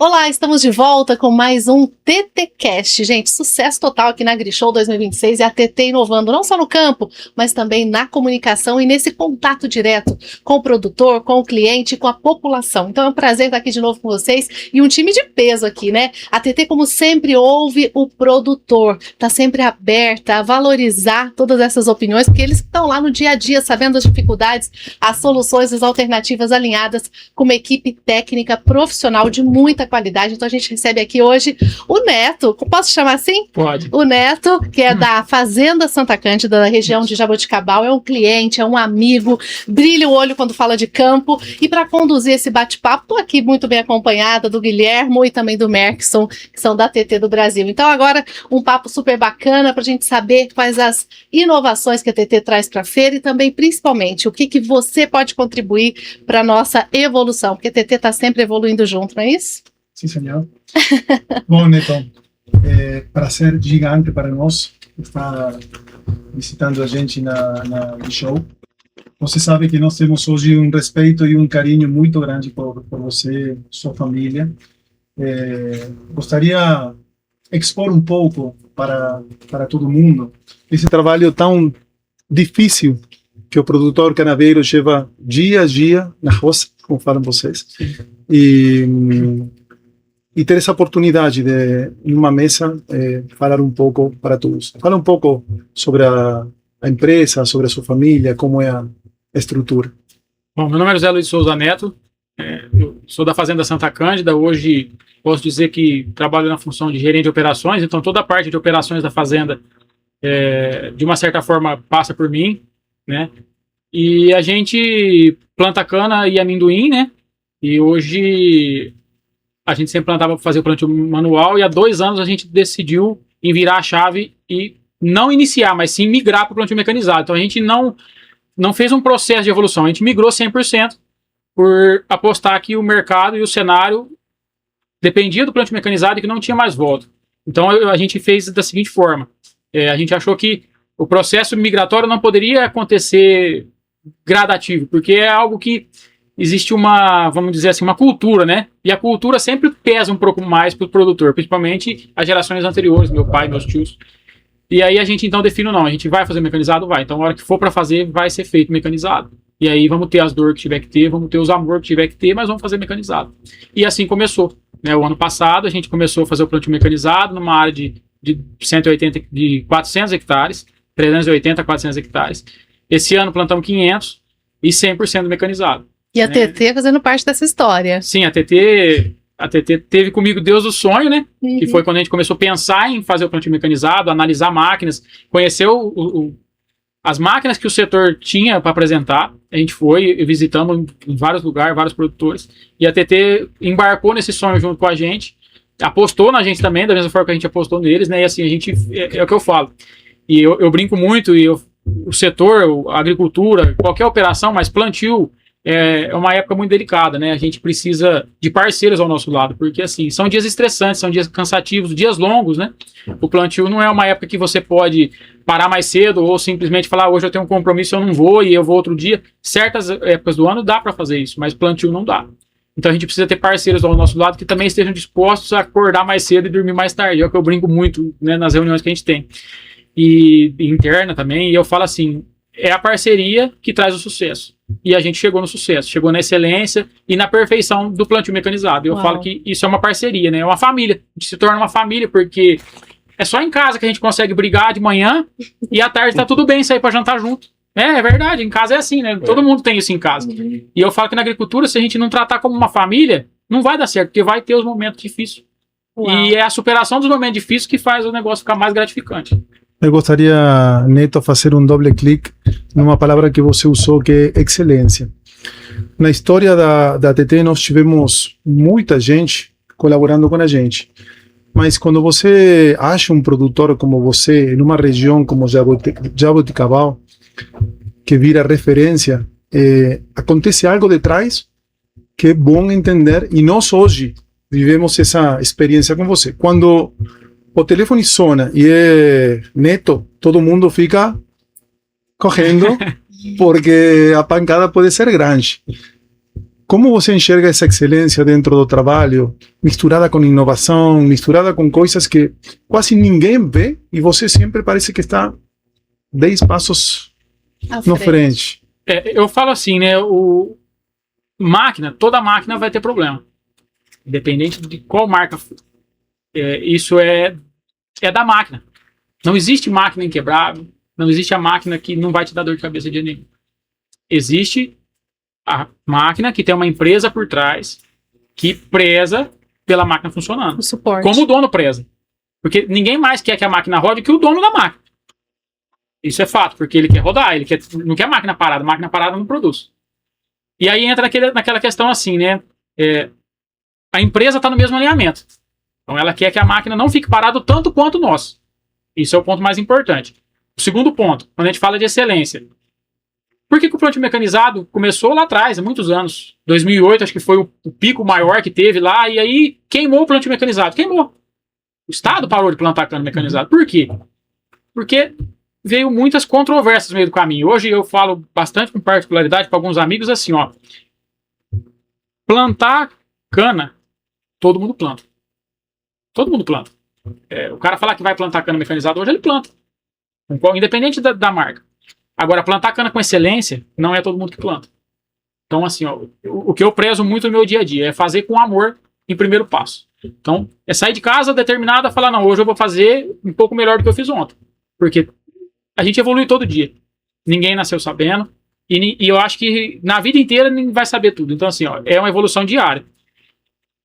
Olá, estamos de volta com mais um TTcast. Gente, sucesso total aqui na AgriShow 2026 e a TT inovando não só no campo, mas também na comunicação e nesse contato direto com o produtor, com o cliente, com a população. Então é um prazer estar aqui de novo com vocês e um time de peso aqui, né? A TT, como sempre, ouve o produtor, está sempre aberta a valorizar todas essas opiniões, porque eles estão lá no dia a dia, sabendo as dificuldades, as soluções, as alternativas alinhadas com uma equipe técnica profissional de muita qualidade. Então a gente recebe aqui hoje o Neto, posso chamar assim? Pode. O Neto, que é da Fazenda Santa Cândida, da região de Jaboticabal, é um cliente, é um amigo, brilha o olho quando fala de campo. E para conduzir esse bate-papo, estou aqui muito bem acompanhada do Guilhermo e também do Merkson, que são da TT do Brasil. Então agora um papo super bacana para a gente saber quais as inovações que a TT traz para a feira e também, principalmente, o que você pode contribuir para a nossa evolução, porque a TT está sempre evoluindo junto, não é isso? Sim, senhor. Bom, Neto, prazer gigante para nós estar visitando a gente na show. Você sabe que nós temos hoje um respeito e um carinho muito grande por você, sua família. Gostaria de expor um pouco para todo mundo esse trabalho tão difícil que o produtor canaveiro leva dia a dia na roça, como falam vocês. E ter essa oportunidade de, em uma mesa, falar um pouco para todos. Fala um pouco sobre a empresa, sobre a sua família, como é a estrutura. Bom, meu nome é José Luiz Souza Neto, eu sou da Fazenda Santa Cândida. Hoje posso dizer que trabalho na função de gerente de operações, então toda a parte de operações da fazenda, de uma certa forma, passa por mim, né? E a gente planta cana e amendoim, né? E hoje a gente sempre plantava para fazer o plantio manual, e há 2 anos a gente decidiu em virar a chave e não iniciar, mas sim migrar para o plantio mecanizado. Então a gente não fez um processo de evolução, a gente migrou 100% por apostar que o mercado e o cenário dependia do plantio mecanizado e que não tinha mais volta. Então a gente fez da seguinte forma, a gente achou que o processo migratório não poderia acontecer gradativo, porque é algo que existe uma, vamos dizer assim, uma cultura, né? E a cultura sempre pesa um pouco mais para o produtor, principalmente as gerações anteriores, meu pai, meus tios. E aí a gente então define, não, a gente vai fazer mecanizado? Vai. Então a hora que for para fazer, vai ser feito mecanizado. E aí vamos ter as dores que tiver que ter, vamos ter os amor que tiver que ter, mas vamos fazer mecanizado. E assim começou, né? O ano passado a gente começou a fazer o plantio mecanizado numa área de 180, de 400 hectares, 380 a 400 hectares. Esse ano plantamos 500 e 100% mecanizado. E a TT fazendo parte dessa história. Sim, a TT teve comigo Deus do sonho, né? Uhum. Que foi quando a gente começou a pensar em fazer o plantio mecanizado, analisar máquinas, conhecer as máquinas que o setor tinha para apresentar. A gente foi e visitamos em vários lugares, vários produtores, e a TT embarcou nesse sonho junto com a gente, apostou na gente também, da mesma forma que a gente apostou neles, né? E assim, a gente, é o que eu falo. E eu brinco muito, e o setor, a agricultura, qualquer operação, mas plantio, é uma época muito delicada, né? A gente precisa de parceiros ao nosso lado, porque assim, são dias estressantes, são dias cansativos, dias longos, né? O plantio não é uma época que você pode parar mais cedo ou simplesmente falar, hoje eu tenho um compromisso, eu não vou e eu vou outro dia. Certas épocas do ano dá para fazer isso, mas plantio não dá. Então a gente precisa ter parceiros ao nosso lado que também estejam dispostos a acordar mais cedo e dormir mais tarde. É o que eu brinco muito, né, nas reuniões que a gente tem. E interna também, e eu falo assim, é a parceria que traz o sucesso. E a gente chegou no sucesso, chegou na excelência e na perfeição do plantio mecanizado. Eu falo que isso é uma parceria, né? É uma família. A gente se torna uma família, porque é só em casa que a gente consegue brigar de manhã e à tarde tá tudo bem sair para jantar junto. É verdade, em casa é assim, né? Todo mundo tem isso em casa. E eu falo que na agricultura, se a gente não tratar como uma família, não vai dar certo, porque vai ter os momentos difíceis. E é a superação dos momentos difíceis que faz o negócio ficar mais gratificante. Eu gostaria, Neto, fazer um doble clique numa palavra que você usou, que é excelência. Na história da TT, nós tivemos muita gente colaborando com a gente. Mas quando você acha um produtor como você, em uma região como Jaboticabal, que vira referência, acontece algo detrás que é bom entender. E nós hoje vivemos essa experiência com você. Quando o telefone sona e é Neto, todo mundo fica correndo, porque a pancada pode ser grande. como você enxerga essa excelência dentro do trabalho, misturada com inovação, misturada com coisas que quase ninguém vê e você sempre parece que está 10 passos na frente? Eu falo assim, né? Toda máquina vai ter problema. Independente de qual marca for. Isso é da máquina. Não existe máquina inquebrável. Não existe a máquina que não vai te dar dor de cabeça de nenhum. Existe a máquina que tem uma empresa por trás que preza pela máquina funcionando. O suporte. Como o dono preza. Porque ninguém mais quer que a máquina rode que o dono da máquina. Isso é fato, porque ele quer rodar, não quer máquina parada não produz. E aí entra naquela questão assim, né? A empresa está no mesmo alinhamento. Então ela quer que a máquina não fique parada tanto quanto nós. Isso é o ponto mais importante. O segundo ponto, quando a gente fala de excelência. Por que o plantio mecanizado começou lá atrás, há muitos anos? 2008, acho que foi o pico maior que teve lá, e aí queimou o plantio mecanizado. Queimou. O Estado parou de plantar cana mecanizado. Por quê? Porque veio muitas controvérsias no meio do caminho. Hoje eu falo bastante com particularidade para alguns amigos assim, ó. Plantar cana, todo mundo planta. Todo mundo planta. O cara falar que vai plantar cana mecanizada, hoje ele planta. Independente da marca. Agora, plantar cana com excelência, não é todo mundo que planta. Então, assim, ó, o que eu prezo muito no meu dia a dia é fazer com amor em primeiro passo. Então, é sair de casa determinado a falar, não, hoje eu vou fazer um pouco melhor do que eu fiz ontem. Porque a gente evolui todo dia. Ninguém nasceu sabendo. E eu acho que na vida inteira ninguém vai saber tudo. Então, assim, ó, é uma evolução diária.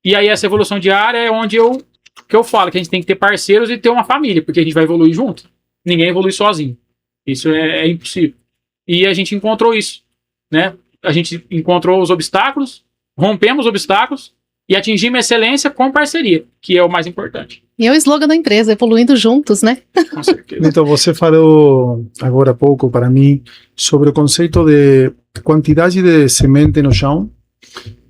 E aí, essa evolução diária é onde eu falo que a gente tem que ter parceiros e ter uma família, porque a gente vai evoluir junto. Ninguém evolui sozinho. Isso é impossível. E a gente encontrou isso, né? A gente encontrou os obstáculos, rompemos os obstáculos e atingimos a excelência com parceria, que é o mais importante. E é o slogan da empresa, evoluindo juntos, né? Com certeza. Então, você falou agora há pouco para mim sobre o conceito de quantidade de semente no chão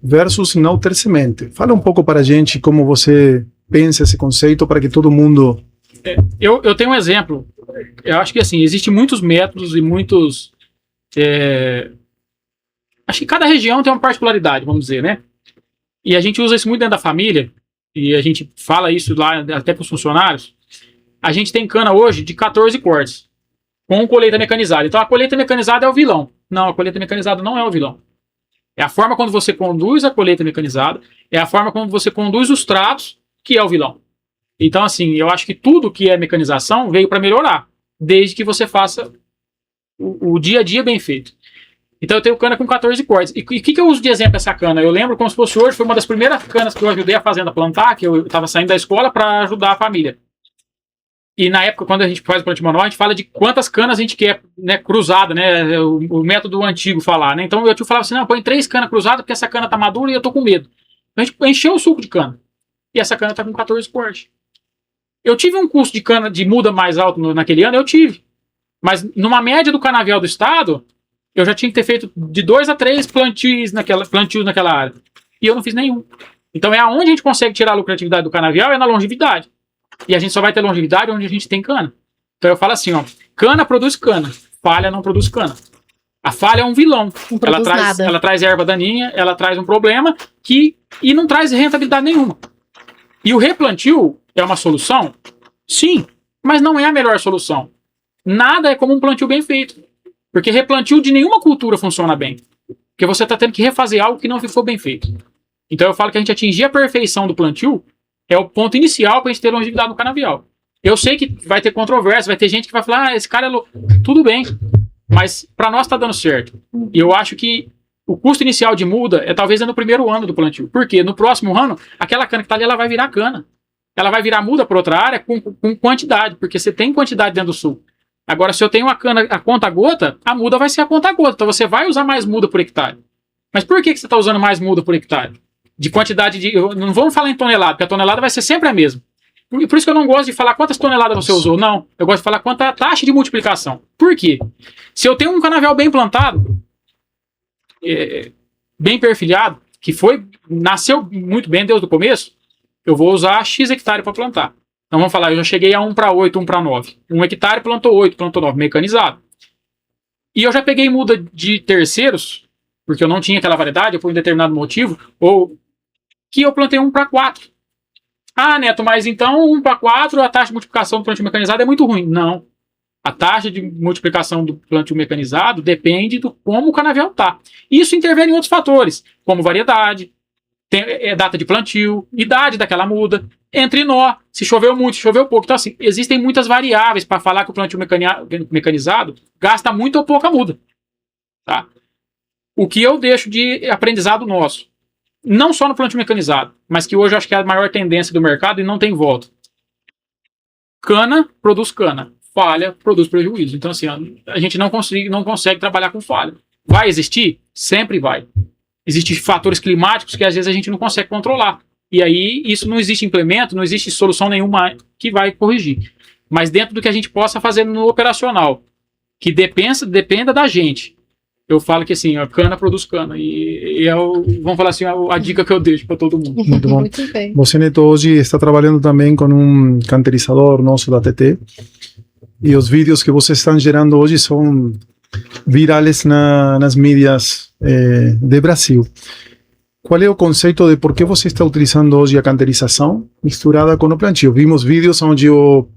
versus não ter semente. Fala um pouco para a gente como você pensa esse conceito para que todo mundo... Eu tenho um exemplo. Eu acho que assim, existem muitos métodos e muitos... Acho que cada região tem uma particularidade, vamos dizer, né? E a gente usa isso muito dentro da família, e a gente fala isso lá até para os funcionários. A gente tem cana hoje de 14 cortes, com colheita mecanizada. Então a colheita mecanizada é o vilão. Não, a colheita mecanizada não é o vilão. É a forma quando você conduz a colheita mecanizada, é a forma como você conduz os tratos que é o vilão. Então, assim, eu acho que tudo que é mecanização veio para melhorar, desde que você faça o dia a dia bem feito. Então, eu tenho cana com 14 cortes. E o que eu uso de exemplo essa cana? Eu lembro como se fosse hoje, foi uma das primeiras canas que eu ajudei a fazenda a plantar, que eu estava saindo da escola para ajudar a família. E na época, quando a gente faz o plantio manual, a gente fala de quantas canas a gente quer, né, cruzada, né, o método antigo falar, né? Então, eu te falava assim, não, põe 3 canas cruzadas, porque essa cana tá madura e eu tô com medo. A gente encheu o suco de cana. E essa cana tá com 14 cortes. Eu tive um custo de cana de muda mais alto naquele ano, eu tive. Mas numa média do canavial do estado, eu já tinha que ter feito de 2 a 3 plantios naquela área. E eu não fiz nenhum. Então é aonde a gente consegue tirar a lucratividade do canavial, é na longevidade. E a gente só vai ter longevidade onde a gente tem cana. Então eu falo assim, ó, cana produz cana, falha não produz cana. A falha é um vilão. Ela traz erva daninha, ela traz um problema e não traz rentabilidade nenhuma. E o replantio é uma solução? Sim, mas não é a melhor solução. Nada é como um plantio bem feito. Porque replantio de nenhuma cultura funciona bem. Porque você está tendo que refazer algo que não ficou bem feito. Então eu falo que a gente atingir a perfeição do plantio é o ponto inicial para a gente ter longevidade no canavial. Eu sei que vai ter controvérsia, vai ter gente que vai falar, esse cara é louco. Tudo bem, mas para nós está dando certo. E eu acho que o custo inicial de muda é talvez no primeiro ano do plantio. Por quê? No próximo ano, aquela cana que está ali, ela vai virar cana. Ela vai virar muda para outra área com quantidade, porque você tem quantidade dentro do sul. Agora, se eu tenho uma cana a conta-gota, a muda vai ser a conta-gota. Então, você vai usar mais muda por hectare. Mas por que você está usando mais muda por hectare? De quantidade de... Não vamos falar em tonelada, porque a tonelada vai ser sempre a mesma. Por isso que eu não gosto de falar quantas toneladas você usou. Não, eu gosto de falar quanta a taxa de multiplicação. Por quê? Se eu tenho um canavial bem plantado, bem perfilhado, que nasceu muito bem desde o começo, eu vou usar X hectare para plantar. Então vamos falar, eu já cheguei a 1 para 8, 1 para 9. 1 hectare plantou 8, plantou 9, mecanizado. E eu já peguei muda de terceiros, porque eu não tinha aquela variedade, ou por um determinado motivo, ou que eu plantei 1:4. Ah, Neto, mas então 1:4, a taxa de multiplicação do plantio mecanizado é muito ruim. Não. A taxa de multiplicação do plantio mecanizado depende do como o canavial está. Isso intervém em outros fatores, como variedade, data de plantio, idade daquela muda, entre nó, se choveu muito, se choveu pouco. Então, assim, existem muitas variáveis para falar que o plantio mecanizado gasta muito ou pouca muda. Tá? O que eu deixo de aprendizado nosso, não só no plantio mecanizado, mas que hoje eu acho que é a maior tendência do mercado e não tem volta. Cana produz cana. Falha produz prejuízo. Então, assim, a gente não consegue trabalhar com falha. Vai existir? Sempre vai. Existem fatores climáticos que às vezes a gente não consegue controlar. E aí, isso não existe implemento, não existe solução nenhuma que vai corrigir. Mas dentro do que a gente possa fazer no operacional, que dependa da gente, eu falo que assim, a cana produz cana. E vamos falar assim, a dica que eu deixo para todo mundo. Muito bom. Muito bem. Você, Neto, hoje está trabalhando também com um canterizador nosso da TT. E os vídeos que vocês estão gerando hoje são virais nas mídias de Brasil. Qual é o conceito de por que você está utilizando hoje a canterização misturada com o plantio? Vimos vídeos onde o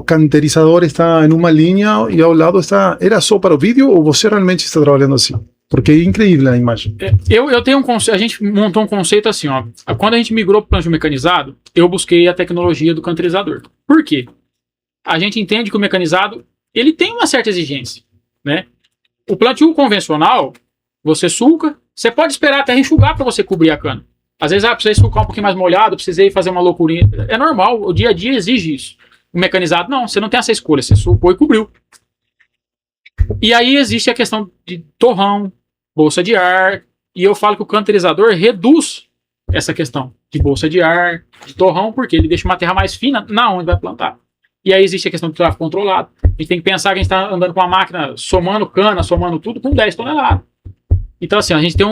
canterizador está em uma linha e ao lado está... Era só para o vídeo ou você realmente está trabalhando assim? Porque é incrível a imagem. Eu tenho um conceito, a gente montou um conceito assim, ó. Quando a gente migrou para o plantio mecanizado, eu busquei a tecnologia do canterizador. Por quê? A gente entende que o mecanizado, ele tem uma certa exigência, né? O plantio convencional, você sulca, você pode esperar até enxugar para você cobrir a cana. Às vezes, precisei sulcar um pouquinho mais molhado, precisei fazer uma loucurinha. É normal, o dia a dia exige isso. O mecanizado, não, você não tem essa escolha, você sulcou e cobriu. E aí existe a questão de torrão, bolsa de ar, e eu falo que o canterizador reduz essa questão de bolsa de ar, de torrão, porque ele deixa uma terra mais fina na onde vai plantar. E aí existe a questão do tráfego controlado. A gente tem que pensar que a gente está andando com uma máquina somando cana, somando tudo, com 10 toneladas. Então, assim, a gente tem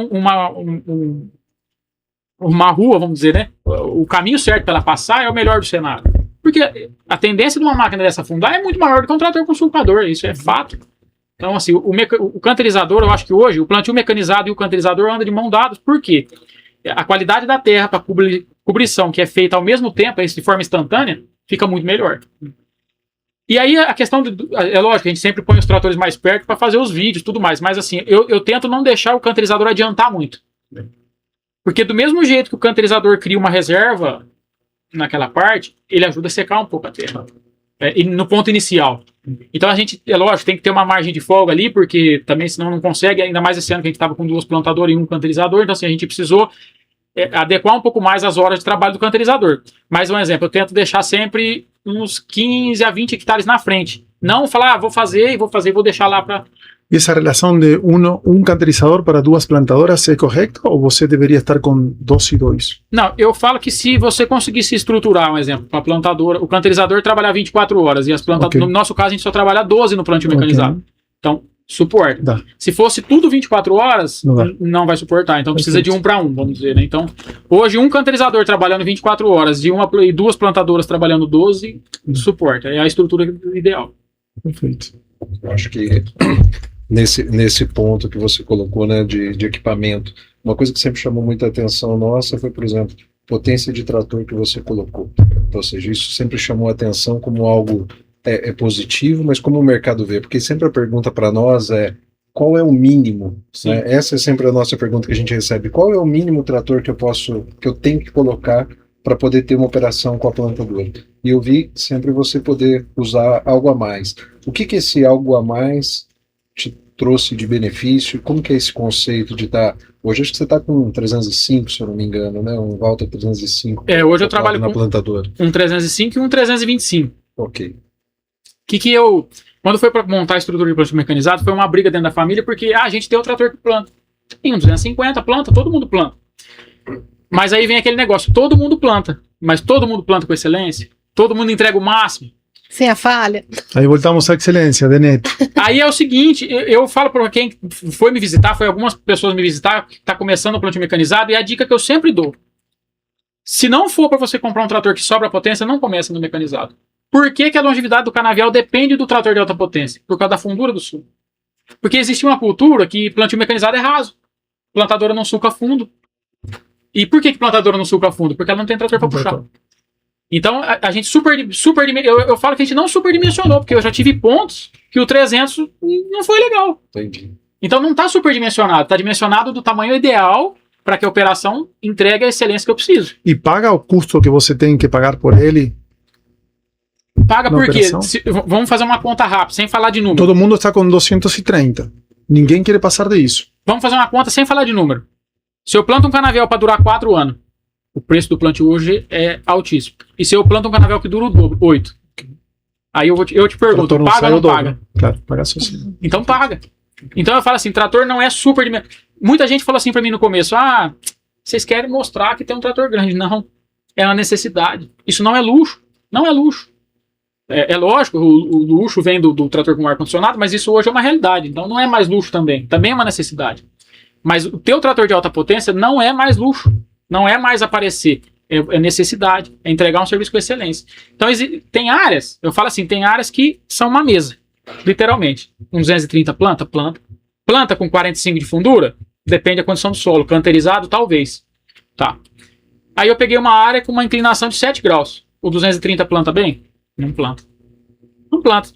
uma rua, vamos dizer, né? O caminho certo para ela passar é o melhor do cenário. Porque a tendência de uma máquina dessa afundar é muito maior do que um trator com sulcador, isso é fato. Então, assim, o canterizador, eu acho que hoje, o plantio mecanizado e o canterizador andam de mão dadas. Por quê? A qualidade da terra para cobrição, que é feita ao mesmo tempo, de forma instantânea, fica muito melhor. E aí a questão, é lógico, a gente sempre põe os tratores mais perto para fazer os vídeos e tudo mais, mas assim, eu tento não deixar o canterizador adiantar muito. Porque do mesmo jeito que o canterizador cria uma reserva naquela parte, ele ajuda a secar um pouco a terra. No ponto inicial. Então a gente, é lógico, tem que ter uma margem de folga ali, porque também senão não consegue, ainda mais esse ano que a gente estava com 2 plantadoras e 1 canterizador, então assim, a gente precisou adequar um pouco mais as horas de trabalho do canterizador. Mais um exemplo, eu tento deixar sempre uns 15 a 20 hectares na frente. Não falar, vou deixar lá para... E essa relação de um canterizador para 2 plantadoras é correta ou você deveria estar com 2 e 2? Não, eu falo que se você conseguir se estruturar, um exemplo, para a plantadora, o canterizador trabalha 24 horas e as plantadoras, no nosso caso, a gente só trabalha 12 no plantio mecanizado. Então, suporta. Dá. Se fosse tudo 24 horas, não vai suportar. Então precisa de 1 para 1, vamos dizer, né? Então, hoje um canterizador trabalhando 24 horas e 2 plantadoras trabalhando 12, suporta. É a estrutura ideal. Perfeito. Eu acho que nesse ponto que você colocou, né, de equipamento, uma coisa que sempre chamou muita atenção nossa foi, por exemplo, potência de trator que você colocou. Ou seja, isso sempre chamou a atenção como algo positivo, mas como o mercado vê, porque sempre a pergunta para nós é qual é o mínimo, né? Essa é sempre a nossa pergunta que a gente recebe, qual é o mínimo trator que eu tenho que colocar para poder ter uma operação com a plantadora. E eu vi sempre você poder usar algo a mais. O que esse algo a mais te trouxe de benefício? Como que é esse conceito de estar... Hoje acho que você está com um 305, se eu não me engano, né? Um Valtra 305. Hoje eu trabalho com plantadora. Um 305 e um 325. Ok. Quando foi para montar a estrutura de plantio mecanizado, foi uma briga dentro da família, porque a gente tem o trator que planta. Tem um 250, planta, todo mundo planta. Mas aí vem aquele negócio, todo mundo planta, mas todo mundo planta com excelência, todo mundo entrega o máximo. Sem a falha. Aí voltamos à excelência, de Neto. Aí é o seguinte, eu falo para quem foi me visitar, foi algumas pessoas me visitar, que está começando o plantio mecanizado, e a dica que eu sempre dou, se não for para você comprar um trator que sobra potência, não comece no mecanizado. Por que a longevidade do canavial depende do trator de alta potência? Por causa da fundura do sul. Porque existe uma cultura que plantio mecanizado é raso. Plantadora não suca fundo. E por que plantadora não suca fundo? Porque ela não tem trator para puxar. Então, a gente eu falo que a gente não superdimensionou, porque eu já tive pontos que o 300 não foi legal. Entendi. Então, não está superdimensionado. Está dimensionado do tamanho ideal para que a operação entregue a excelência que eu preciso. E paga o custo que você tem que pagar por ele? Paga na porque, operação? vamos fazer uma conta rápida, sem falar de número. Todo mundo está com 230. Ninguém quer passar disso. Vamos fazer uma conta sem falar de número. Se eu planto um canavial para durar 4 anos, o preço do plantio hoje é altíssimo. E se eu planto um canavial que dura o dobro, 8. Aí eu te pergunto, Trator paga sai ou o não dobro. paga? Claro, paga sozinho. Então paga. Então eu falo assim, trator não é super... Muita gente falou assim para mim no começo, vocês querem mostrar que tem um trator grande. Não, é uma necessidade. Isso não é luxo. Não é luxo. É lógico, o luxo vem do trator com ar-condicionado, mas isso hoje é uma realidade. Então não é mais luxo também. Também é uma necessidade. Mas o teu trator de alta potência não é mais luxo. Não é mais aparecer. É necessidade. É entregar um serviço com excelência. Então tem áreas, eu falo assim, tem áreas que são uma mesa. Literalmente. Um 230 planta. Planta com 45 de fundura? Depende da condição do solo. Canterizado, talvez. Tá. Aí eu peguei uma área com uma inclinação de 7 graus. O 230 planta bem? Não planta. Não planta.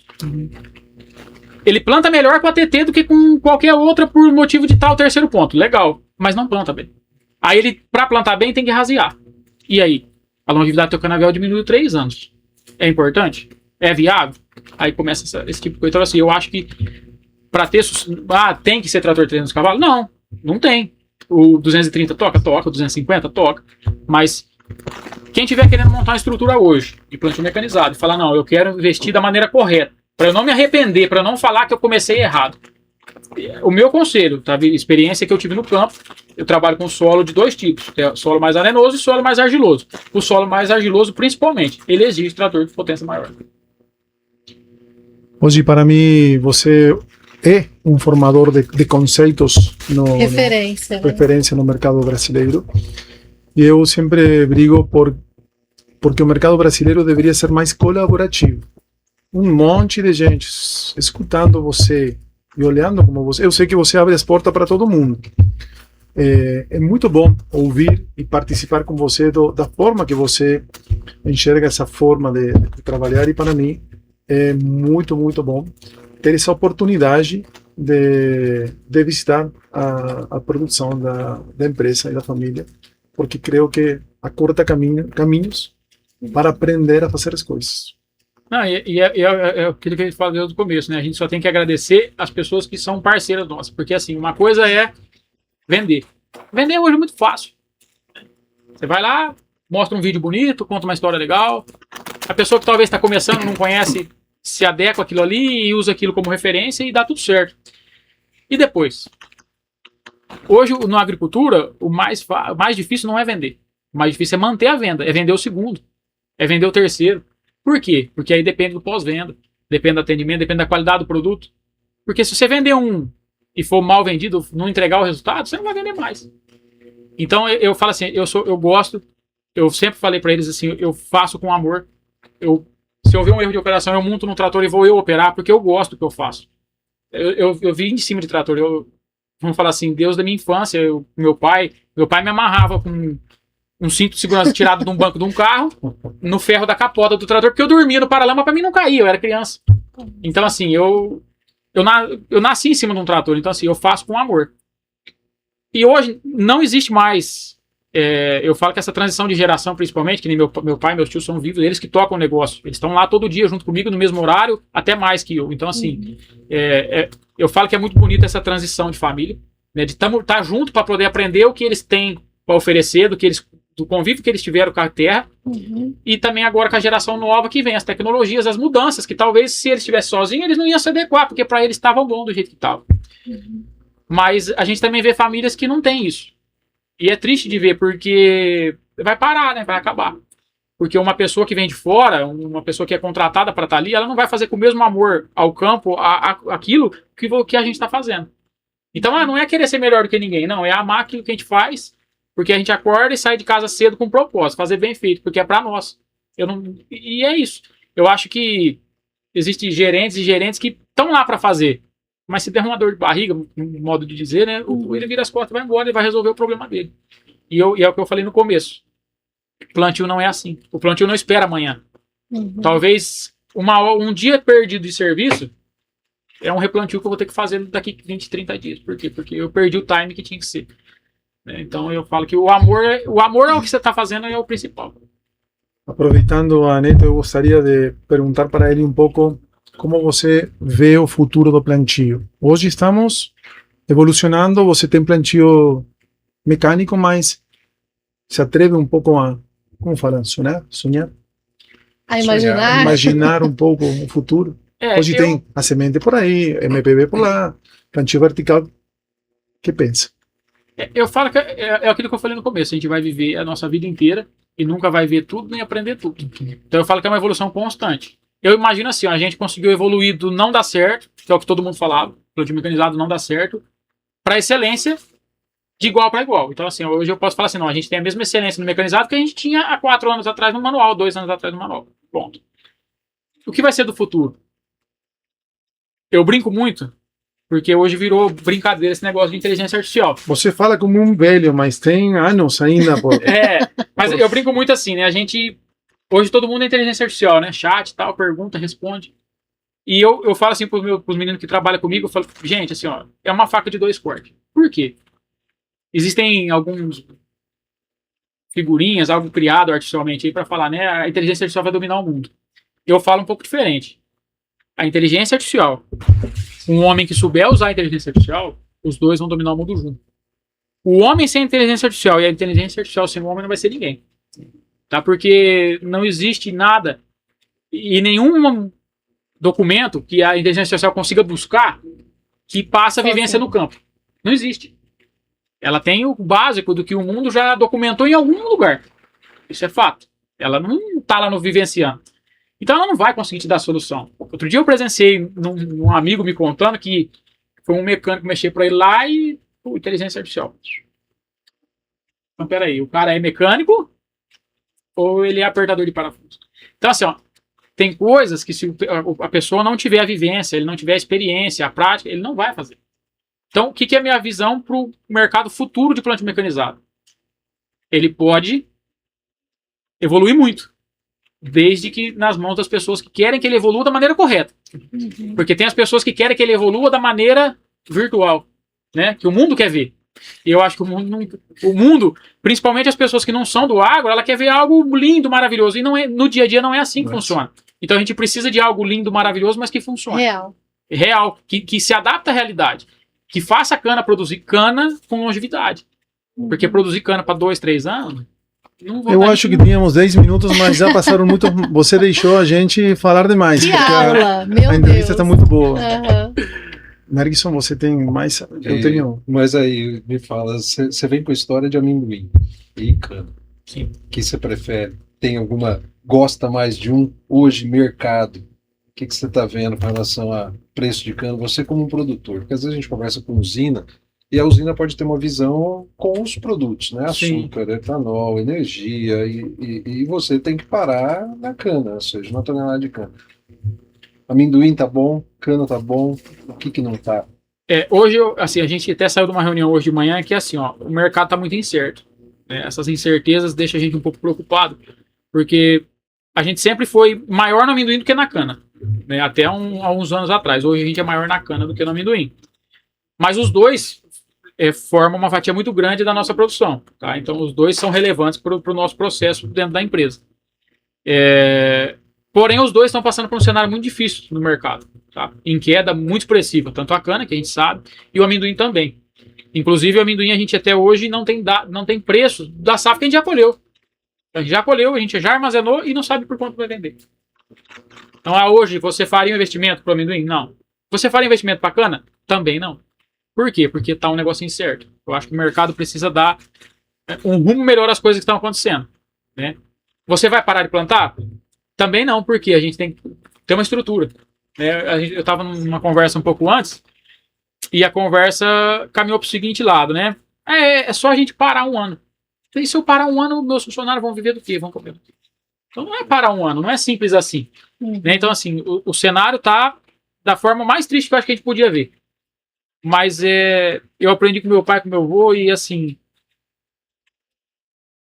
Ele planta melhor com a TT do que com qualquer outra por motivo de tal terceiro ponto. Legal. Mas não planta bem. Aí ele, para plantar bem, tem que rasear. E aí? A longevidade do teu canavial diminuiu 3 anos. É importante? É viável? Aí começa esse tipo de coisa. Então, assim, eu acho que para ter... tem que ser trator 300 cavalos? Não, não tem. O 230 toca, o 250 toca. Mas quem tiver querendo montar uma estrutura hoje de plantio mecanizado e falar, não, eu quero investir da maneira correta, para eu não me arrepender, para eu não falar que eu comecei errado. O meu conselho, tá? Experiência que eu tive no campo, eu trabalho com solo de 2 tipos, solo mais arenoso e solo mais argiloso. O solo mais argiloso, principalmente, ele exige trator de potência maior. Hoje, para mim, você é um formador de conceitos Referência. referência no mercado brasileiro. E eu sempre brigo porque o mercado brasileiro deveria ser mais colaborativo. Um monte de gente escutando você e olhando como você. Eu sei que você abre as portas para todo mundo. É muito bom ouvir e participar com você da forma que você enxerga essa forma de trabalhar. E para mim é muito, muito bom ter essa oportunidade de visitar a produção da empresa e da família, porque creio que acorta caminhos para aprender a fazer as coisas. Não, é aquilo que a gente falou desde o começo, né? A gente só tem que agradecer as pessoas que são parceiras nossas, porque assim, uma coisa é vender. Vender hoje é muito fácil. Você vai lá, mostra um vídeo bonito, conta uma história legal. A pessoa que talvez está começando, não conhece, se adequa àquilo ali e usa aquilo como referência e dá tudo certo. E depois? Hoje, na agricultura, o mais difícil não é vender. O mais difícil é manter a venda, é vender o segundo, é vender o terceiro. Por quê? Porque aí depende do pós-venda, depende do atendimento, depende da qualidade do produto. Porque se você vender um e for mal vendido, não entregar o resultado, você não vai vender mais. Então eu falo assim, eu gosto, eu sempre falei para eles assim, eu faço com amor. Se eu ver um erro de operação, eu monto no trator e vou eu operar, porque eu gosto do que eu faço. Eu vim de cima de trator, vamos falar assim, Deus da minha infância, meu pai me amarrava com um cinto de segurança tirado de um banco de um carro, no ferro da capota do trator, porque eu dormia no paralama para mim não cair, eu era criança. Então assim, eu nasci em cima de um trator, então assim, eu faço com amor. E hoje não existe mais, eu falo que essa transição de geração, principalmente, que nem meu pai e meus tios são vivos, eles que tocam o negócio, eles estão lá todo dia junto comigo, no mesmo horário, até mais que eu. Então assim, eu falo que é muito bonita essa transição de família, né, de estar junto para poder aprender o que eles têm para oferecer, do convívio que eles tiveram com a terra, e também agora com a geração nova que vem, as tecnologias, as mudanças, que talvez se eles estivessem sozinhos, eles não iam se adequar, porque para eles estava bom do jeito que estava. Mas a gente também vê famílias que não tem isso. E é triste de ver, porque vai parar, né? Vai acabar. Porque uma pessoa que vem de fora, uma pessoa que é contratada para estar ali, ela não vai fazer com o mesmo amor ao campo aquilo que a gente está fazendo. Então, não é querer ser melhor do que ninguém, não. É amar aquilo que a gente faz, porque a gente acorda e sai de casa cedo com um propósito, fazer bem feito, porque é para nós. E é isso. Eu acho que existem gerentes e gerentes que estão lá para fazer. Mas se der uma dor de barriga, um modo de dizer, né? Ele vira as costas e vai embora, ele vai resolver o problema dele. E é o que eu falei no começo. Plantio não é assim. O plantio não espera amanhã. Talvez um dia perdido de serviço é um replantio que eu vou ter que fazer daqui 20, 30 dias. Por quê? Porque eu perdi o time que tinha que ser. Então eu falo que o amor ao que você está fazendo é o principal. Aproveitando a Neto, eu gostaria de perguntar para ele um pouco como você vê o futuro do plantio. Hoje estamos evolucionando, você tem plantio mecânico, mas se atreve um pouco a, como fala, sonhar? A imaginar. Imaginar um pouco o futuro. Hoje tem a semente por aí, MPB por lá, plantio vertical. O que pensa? Eu falo que é aquilo que eu falei no começo, a gente vai viver a nossa vida inteira e nunca vai ver tudo nem aprender tudo. Então eu falo que é uma evolução constante. Eu imagino assim, a gente conseguiu evoluir do não dar certo, que é o que todo mundo falava, plantio mecanizado não dá certo, para excelência de igual para igual. Então assim, hoje eu posso falar assim, não, a gente tem a mesma excelência no mecanizado que a gente tinha há 4 anos atrás no manual, 2 anos atrás no manual. Ponto. O que vai ser do futuro? Eu brinco muito, porque hoje virou brincadeira esse negócio de inteligência artificial. Você fala como um velho, mas tem anos ainda. Mas eu brinco muito assim, né? Hoje todo mundo é inteligência artificial, né? Chat e tal, pergunta, responde. E eu falo assim pros meninos que trabalham comigo, eu falo, gente, assim, ó, é uma faca de 2 cortes. Por quê? Existem alguns figurinhas, algo criado artificialmente aí para falar, né? A inteligência artificial vai dominar o mundo. Eu falo um pouco diferente. A inteligência artificial, um homem que souber usar a inteligência artificial, os dois vão dominar o mundo junto. O homem sem inteligência artificial e a inteligência artificial sem o homem não vai ser ninguém. Tá? Porque não existe nada e nenhum documento que a inteligência artificial consiga buscar que passa a vivência no campo. Não existe. Ela tem o básico do que o mundo já documentou em algum lugar. Isso é fato. Ela não está lá no vivenciando. Então ela não vai conseguir te dar solução. Outro dia eu presenciei um amigo me contando que foi um mecânico mexer para ele lá e inteligência artificial. Então peraí, o cara é mecânico ou ele é apertador de parafuso? Então assim, ó, tem coisas que se a pessoa não tiver a vivência, ele não tiver a experiência, a prática, ele não vai fazer. Então o que é a minha visão para o mercado futuro de plantio mecanizado? Ele pode evoluir muito. Desde que nas mãos das pessoas que querem que ele evolua da maneira correta. Porque tem as pessoas que querem que ele evolua da maneira virtual, né? Que o mundo quer ver. E eu acho que o mundo, principalmente as pessoas que não são do agro, ela quer ver algo lindo, maravilhoso. E não é, no dia a dia não é assim que funciona. Então a gente precisa de algo lindo, maravilhoso, mas que funcione. Real. Que se adapta à realidade. Que faça a cana produzir cana com longevidade. Porque produzir cana para 2, 3 anos... Eu acho que tínhamos 10 minutos, mas já passaram muito. Você deixou a gente falar demais. Que aula, meu Deus. A entrevista está muito boa. Nergson, você tem mais? Eu tenho. Mas aí, me fala, você vem com a história de amendoim e cana. Sim. Que você prefere? Tem alguma. Gosta mais de um hoje mercado? O que você está vendo com relação a preço de cana? Você como um produtor, porque às vezes a gente conversa com usina. E a usina pode ter uma visão com os produtos, né? Açúcar, etanol, energia, e você tem que parar na cana, ou seja, na tonelada de cana. Amendoim tá bom, cana tá bom, o que não tá? Hoje, assim, a gente até saiu de uma reunião hoje de manhã que assim, ó, o mercado tá muito incerto. Né? Essas incertezas deixam a gente um pouco preocupado, porque a gente sempre foi maior no amendoim do que na cana, né? Até há uns anos atrás. Hoje a gente é maior na cana do que no amendoim. Mas os dois formam uma fatia muito grande da nossa produção. Tá? Então, os dois são relevantes para o nosso processo dentro da empresa. Porém, os dois estão passando por um cenário muito difícil no mercado. Tá? Em queda muito expressiva. Tanto a cana, que a gente sabe, e o amendoim também. Inclusive, o amendoim a gente até hoje não tem preço da safra que a gente já colheu. A gente já colheu, a gente já armazenou e não sabe por quanto vai vender. Então, hoje, você faria um investimento para o amendoim? Não. Você faria investimento para a cana? Também não. Por quê? Porque está um negócio incerto. Eu acho que o mercado precisa dar um rumo melhor às coisas que estão acontecendo. Né? Você vai parar de plantar? Também não, porque a gente tem que ter uma estrutura. Né? Eu estava numa conversa um pouco antes e a conversa caminhou para o seguinte lado, né? É só a gente parar um ano. E se eu parar um ano, meus funcionários vão viver do quê? Vão comer do quê? Então não é parar um ano, não é simples assim. Né? Então, assim, o cenário está da forma mais triste que eu acho que a gente podia ver. Mas eu aprendi com meu pai, com meu avô, e assim,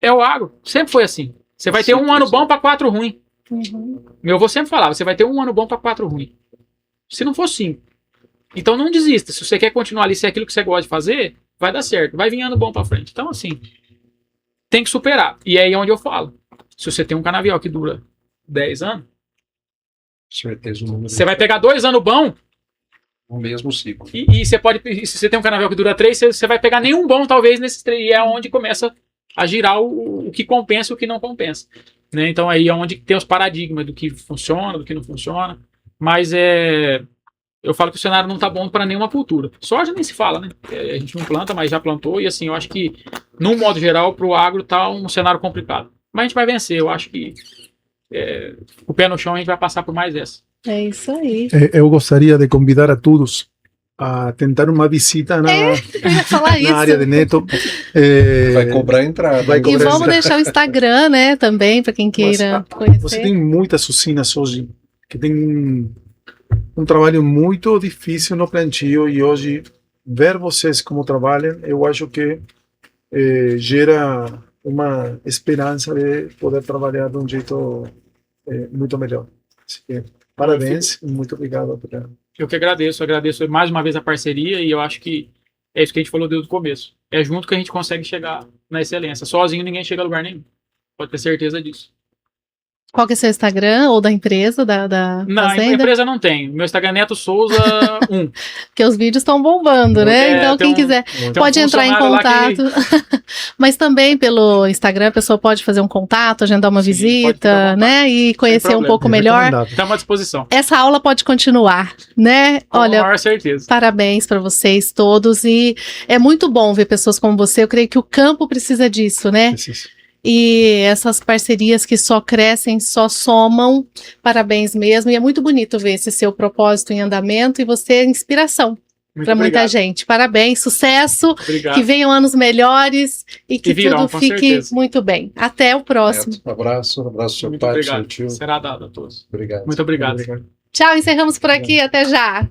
o agro, sempre foi assim. Você vai ter um ano bom para 4 ruim. Uhum. Meu avô sempre falava, você vai ter um ano bom para 4 ruim. Se não for 5. Então não desista. Se você quer continuar ali, se é aquilo que você gosta de fazer, vai dar certo. Vai vir ano bom para frente. Então assim, tem que superar. E é aí onde eu falo. Se você tem um canavial que dura 10 anos, Certeza o número. você vai pegar 2 anos bom, O mesmo ciclo. e você pode, se você tem um canavial que dura 3, você vai pegar nenhum bom talvez nesses 3. E é onde começa a girar o que compensa e o que não compensa. Né? Então aí é onde tem os paradigmas do que funciona, do que não funciona. Mas eu falo que o cenário não está bom para nenhuma cultura. Soja nem se fala, né? A gente não planta, mas já plantou. E assim, eu acho que, num modo geral, para o agro está um cenário complicado. Mas a gente vai vencer. Eu acho que o pé no chão a gente vai passar por mais essa. É isso aí. Eu gostaria de convidar a todos a tentar uma visita na, Eu ia falar isso. na área de Neto. Vai cobrar a entrada. Vai E cobrar vamos deixar o Instagram, né, também, para quem queira conhecer. Você tem muitas usinas hoje que tem um trabalho muito difícil no plantio e hoje ver vocês como trabalham, eu acho que gera uma esperança de poder trabalhar de um jeito muito melhor. Assim que, parabéns e muito obrigado. Eu que agradeço mais uma vez a parceria e eu acho que é isso que a gente falou desde o começo. É junto que a gente consegue chegar na excelência. Sozinho ninguém chega a lugar nenhum. Pode ter certeza disso. Qual que é seu Instagram ou da empresa, da Não, a fazenda? empresa não tem. Meu Instagram é Neto Souza 1. Porque os vídeos estão bombando, né? Então quem quiser pode entrar em contato. Mas também pelo Instagram a pessoa pode fazer um contato, agendar uma visita, né? E conhecer um pouco melhor. Estamos à disposição. Essa aula pode continuar, né? Olha, com maior certeza. Parabéns para vocês todos e é muito bom ver pessoas como você. Eu creio que o campo precisa disso, né? E essas parcerias que só crescem, só somam, parabéns mesmo. E é muito bonito ver esse seu propósito em andamento e você é inspiração para muita gente. Parabéns, sucesso, Obrigado. que venham anos melhores e que virão, tudo fique certeza. muito bem. Até o próximo. Abraço ao seu Muito pai, obrigado. seu tio. Será dado a todos. Obrigado. Muito obrigado. Tchau, encerramos por aqui. Até já.